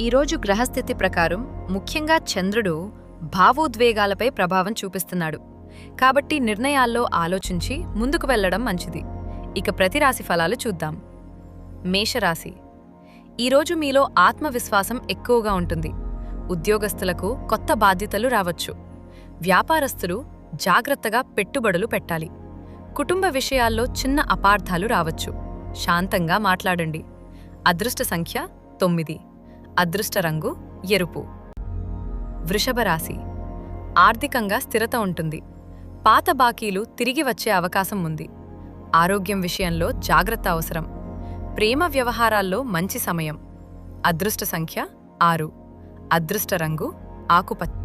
ఈరోజు గ్రహస్థితి ప్రకారం ముఖ్యంగా చంద్రుడు భావోద్వేగాలపై ప్రభావం చూపిస్తున్నాడు. కాబట్టి నిర్ణయాల్లో ఆలోచించి ముందుకు వెళ్లడం మంచిది. ఇక ప్రతి రాశి ఫలాలు చూద్దాం. మేషరాశి. ఈరోజు మీలో ఆత్మవిశ్వాసం ఎక్కువగా ఉంటుంది. ఉద్యోగస్తులకు కొత్త బాధ్యతలు రావచ్చు. వ్యాపారస్తులు జాగ్రత్తగా పెట్టుబడులు పెట్టాలి. కుటుంబ విషయాల్లో చిన్న అపార్థాలు రావచ్చు. శాంతంగా మాట్లాడండి. అదృష్ట సంఖ్య 9. అదృష్ట రంగు ఎరుపు. వృషభ రాశి. ఆర్థికంగా స్థిరత ఉంటుంది. పాత బాకీలు తిరిగి వచ్చే అవకాశం ఉంది. ఆరోగ్యం విషయంలో జాగ్రత్త అవసరం. ప్రేమ వ్యవహారాల్లో మంచి సమయం. అదృష్ట సంఖ్య 6. అదృష్ట రంగు ఆకుపచ్చ.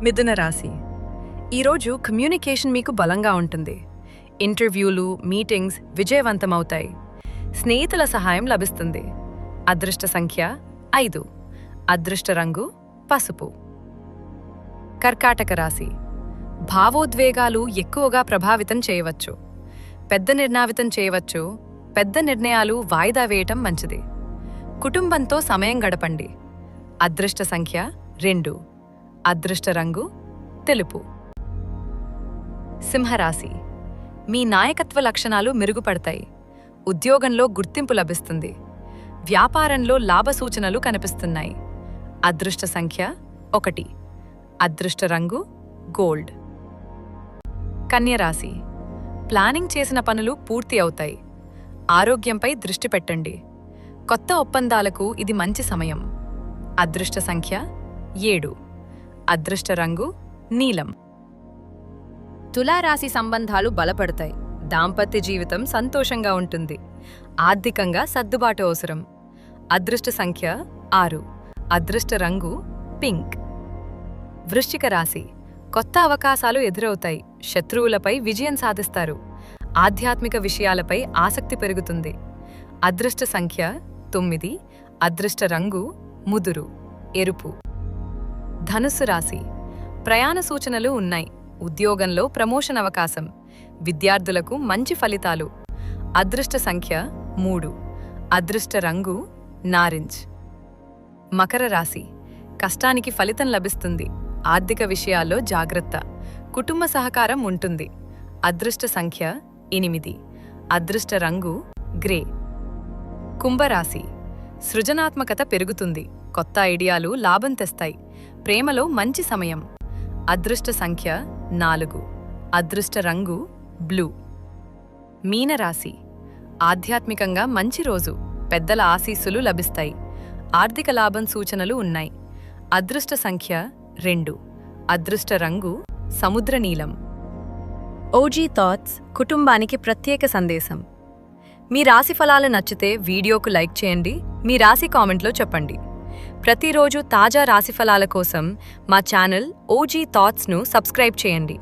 మిథున రాశి. ఈరోజు కమ్యూనికేషన్ మీకు బలంగా ఉంటుంది. ఇంటర్వ్యూలు, మీటింగ్స్ విజయవంతమవుతాయి. స్నేహితుల సహాయం లభిస్తుంది. అదృష్ట సంఖ్య 5. అదృష్ట రంగు పసుపు. కర్కాటక రాశి. భావోద్వేగాలు ఎక్కువగా ప్రభావితం చేయవచ్చు. పెద్ద నిర్ణయాలు వాయిదా వేయటం మంచిది. కుటుంబంతో సమయం గడపండి. అదృష్ట సంఖ్య 2. అదృష్ట రంగు తెలుపు. సింహరాశి. మీ నాయకత్వ లక్షణాలు మెరుగుపడతాయి. ఉద్యోగంలో గుర్తింపు లభిస్తుంది. వ్యాపారంలో లాభ సూచనలు కనిపిస్తున్నాయి. అదృష్ట సంఖ్య 1. అదృష్ట రంగు గోల్డ్. కన్యరాశి. ప్లానింగ్ చేసిన పనులు పూర్తి అవుతాయి. ఆరోగ్యంపై దృష్టి పెట్టండి. కొత్త ఒప్పందాలకు ఇది మంచి సమయం. అదృష్ట సంఖ్య 7. అదృష్ట రంగు నీలం. తులారాశి. సంబంధాలు బలపడతాయి. దాంపత్య జీవితం సంతోషంగా ఉంటుంది. ఆర్థికంగా సర్దుబాటు అవసరం. అదృష్ట సంఖ్య 6. అదృష్ట రంగు పింక్. వృశ్చిక రాశి. కొత్త అవకాశాలు ఎదురవుతాయి. శత్రువులపై విజయం సాధిస్తారు. ఆధ్యాత్మిక విషయాలపై ఆసక్తి పెరుగుతుంది. అదృష్ట సంఖ్య 9. అదృష్ట రంగు ముదురు ఎరుపు. ధనుస్సు రాశి. ప్రయాణ సూచనలు ఉన్నాయి. ఉద్యోగంలో ప్రమోషన్ అవకాశం. విద్యార్థులకు మంచి ఫలితాలు. అదృష్ట సంఖ్య 3. అదృష్ట రంగు నారింజ్. మకర రాశి. కష్టానికి ఫలితం లభిస్తుంది. ఆర్థిక విషయాల్లో జాగ్రత్త. కుటుంబ సహకారం ఉంటుంది. అదృష్ట సంఖ్య 8. అదృష్ట రంగు గ్రే. కుంభరాశి. సృజనాత్మకత పెరుగుతుంది. కొత్త ఐడియాలు లాభం తెస్తాయి. ప్రేమలో మంచి సమయం. అదృష్ట సంఖ్య 4. అదృష్ట రంగు బ్లూ. మీనరాశి. ఆధ్యాత్మికంగా మంచి రోజు. పెద్దల ఆశీస్సులు లభిస్తాయి. ఆర్థిక లాభం సూచనలు ఉన్నాయి. అదృష్ట సంఖ్య 2. అదృష్ట రంగు సముద్ర నీలం. ఓజీ థాట్స్ కుటుంబానికి ప్రత్యేక సందేశం. మీ రాశి ఫలాలు నచ్చితే వీడియోకు లైక్ చేయండి. మీ రాశి కామెంట్లో చెప్పండి. ప్రతిరోజు తాజా రాశి ఫలాల కోసం మా ఛానల్ ఓజీ థాట్స్ను సబ్స్క్రైబ్ చేయండి.